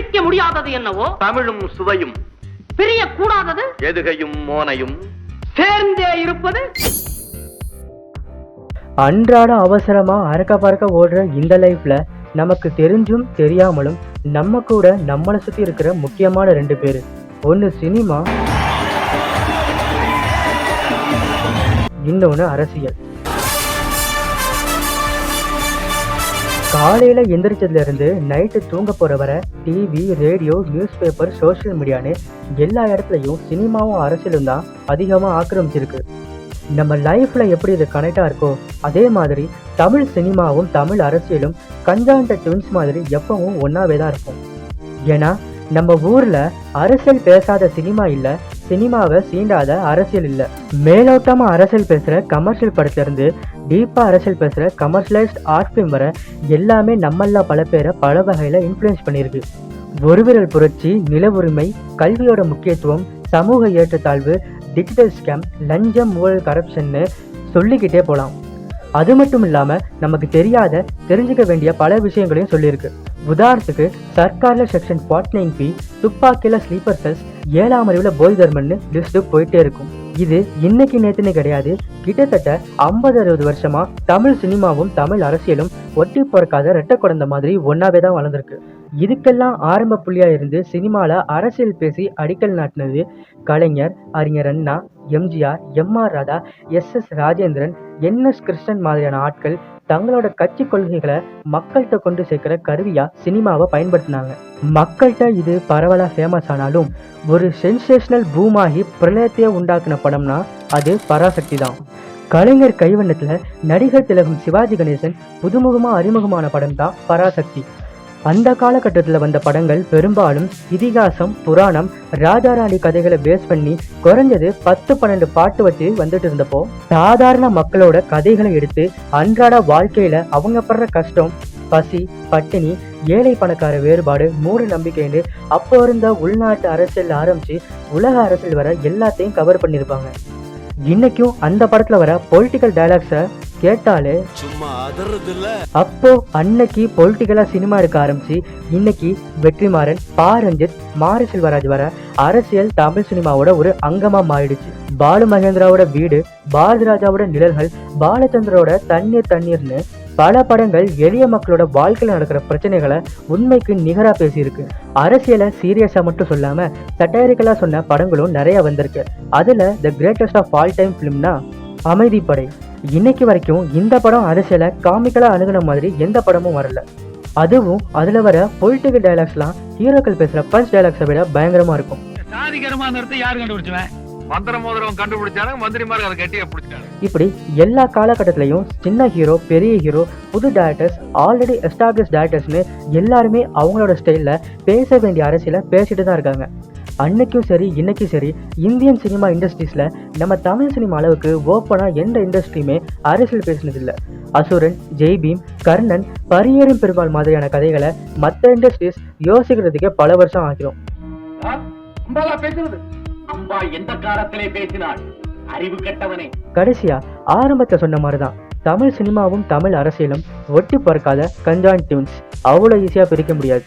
பிரிக்க முடியாதது என்னவோ தமிழும் சுவையும், பிரிய கூடாதது எதுகையும் மோனையும் சேர்ந்தே இருப்பது. அன்றாட அவசரமா அறக்க பறக்க ஓடுற இந்த லைஃப்ல நமக்கு தெரிஞ்சும் தெரியாமலும் நம்ம கூட நம்மளை சுத்தி இருக்கிற முக்கியமான 2 பேரு. ஒன்னு சினிமா, இன்னொன்னு அரசியல். காலையில எந்திரிச்சதுல இருந்து நைட்டு தூங்க போற வர TV, radio, newspaper, social மீடியான்னு எல்லா இடத்துலயும் சினிமாவும் அரசியலும் தான் அதிகமா ஆக்கிரமிச்சிருக்கு. நம்ம லைஃப்ல எப்படி இது கனெக்டா இருக்கோ அதே மாதிரி தமிழ் சினிமாவும் தமிழ் அரசியலும் கஞ்சாண்ட ட்வின்ஸ் மாதிரி எப்பவும் ஒன்னாவே தான் இருக்கும். ஏன்னா நம்ம ஊர்ல அரசியல் பேசாத சினிமா இல்ல, சினிமாவை சீண்டாத அரசியல் இல்ல. மேலோட்டமா அரசியல் பேசுற கமர்ஷியல் படத்துல இருந்து டீப்பா அரசியல் பேசுற கமர்ஷியலைஸ்ட் ஆர்ட் ஃபிலிம் வர எல்லாமே நம்மள பல பேரை பல வகையில இன்ஃப்ளூயன்ஸ் பண்ணியிருக்கு. ஒருவிரல் புரட்சி, நில உரிமை, கல்வியோட முக்கியத்துவம், சமூக ஏற்றத்தாழ்வு, டிஜிட்டல் ஸ்கேம், லஞ்சம், ஊழல், கரப்ஷன்னு சொல்லிக்கிட்டே போகலாம். அது மட்டும் இல்லாம நமக்கு தெரியாத தெரிஞ்சுக்க வேண்டிய பல விஷயங்களையும் சொல்லியிருக்கு. உதாரணத்துக்கு சர்க்கார்ல செக்ஷன் 49P, துப்பாக்கியில ஸ்லீப்பர் செல்ஸ், 7ஆம் அறிவுல போய் தர்மன்னு லிஸ்ட் போயிட்டே இருக்கும். இது இன்னைக்கு நேத்துன்னு கிடையாது. கிட்டத்தட்ட 50-60 வருஷமா தமிழ் சினிமாவும் தமிழ் அரசியலும் ஒட்டி பிறக்காத ரெட்டை குழந்தை மாதிரி ஒன்னாவே தான் வளர்ந்துருக்கு. இதுக்கெல்லாம் ஆரம்ப புள்ளியா இருந்து சினிமால அரசியல் பேசி அடிக்கல் நாட்டினது கலைஞர், அறிஞர் அண்ணா, எம்ஜிஆர், எம்.ஆர். ராதா, எஸ்.எஸ். ராஜேந்திரன், என்.எஸ். கிருஷ்ணன் மாதிரியான ஆட்கள் தங்களோட கட்சி கொள்கைகளை மக்கள்கிட்ட கொண்டு சேர்க்கிற கருவியா சினிமாவை பயன்படுத்தினாங்க. மக்கள்கிட்ட இது பரவலா ஃபேமஸ் ஆனாலும் ஒரு சென்சேஷனல் பூமாகி பிரளயத்தையே உண்டாக்குன படம்னா அது பராசக்தி தான். கலைஞர் கைவண்ணத்துல நடிகர் திலகம் சிவாஜி கணேசன் புதுமுகமா அறிமுகமான படம் தான் பராசக்தி. அந்த காலகட்டத்தில் வந்த படங்கள் பெரும்பாலும் இதிகாசம், புராணம், ராஜாராணி கதைகளை பேஸ் பண்ணி குறைஞ்சது 10-12 பாட்டு வச்சு வந்துட்டு இருந்தப்போ சாதாரண மக்களோட கதைகளை எடுத்து அன்றாட வாழ்க்கையில அவங்க படுற கஷ்டம், பசி, பட்டினி, ஏழை பணக்கார வேறுபாடு, மூட நம்பிக்கைன்னு அப்போ இருந்த உள்நாட்டு அரசியல் ஆரம்பிச்சு உலக அரசியல் வர எல்லாத்தையும் கவர் பண்ணியிருப்பாங்க. இன்னைக்கும் அந்த படத்துல வர பொலிட்டிக்கல் டயலாக்ஸை கேட்டாலே சும்மா அதறதில்ல. அப்போ அன்னைக்கு பொலிட்டிக்கலா சினிமா எடுக்க ஆரம்பிச்சு இன்னைக்கு வெற்றிமாறன், பா ரஞ்சித், மாரி செல்வராஜ் வர அரசியல் தமிழ் சினிமாவோட ஒரு அங்கமா மாறிடுச்சு. பாலு மகேந்திராவோட வீடு, பாரதி ராஜாவோட நிழல்கள், பாலச்சந்திரோட தண்ணீர்னு பல படங்கள் எளிய மக்களோட வாழ்க்கையில நடக்கிற பிரச்சனைகளை உண்மைக்கு நிகரா பேசியிருக்கு. அரசியலை சீரியஸா மட்டும் சொல்லாம சட்டைரிக்கலா சொன்ன படங்களும் நிறைய வந்திருக்கு. அதுல the greatest of all time பிலிம்னா அமைதிப்படை. இன்னைக்கு வரைக்கும் இந்த படம் அரசியலை காமிக்கலா அணுகுன மாதிரி எந்த படமும் வரல. அதுவும் அதுல வர பொலிட்டிக்கல் டைலாக்ஸ்லாம் ஹீரோக்கள் பேசுற பஞ்ச் டைலாக்ஸை விட பயங்கரமா இருக்கும். இப்படி எல்லா காலகட்டத்திலையும் சின்ன ஹீரோ, பெரிய ஹீரோ, புது டைரக்டர்ஸ், ஆல்ரெடி எஸ்டாப்ளிஷ் டைரக்டர்ஸ்னு எல்லாருமே அவங்களோட ஸ்டைல்ல பேச வேண்டிய அரசியலை பேசிட்டு தான் இருக்காங்க. அன்னைக்கும் சரி இன்னைக்கும் சரி இந்தியன் சினிமா இண்டஸ்ட்ரீஸ்ல நம்ம தமிழ் சினிமா அளவுக்கு ஓப்பனா எந்த இண்டஸ்ட்ரியுமே அரசியல் பேசினதில்லை. அசுரன், ஜெய்பீம், கர்ணன், பரியேறும் பெருமாள் மாதிரியான கதைகளை மற்ற இண்டஸ்ட்ரீஸ் யோசிக்கிறதுக்கே பல வருஷம் ஆகிரும். கடைசியா ஆரம்பத்தை சொன்ன மாதிரிதான் தமிழ் சினிமாவும் தமிழ் அரசியலும் ஒட்டி பறக்காத கஞ்சான் டியூன்ஸ். அவ்வளோ ஈஸியா பிரிக்க முடியாது.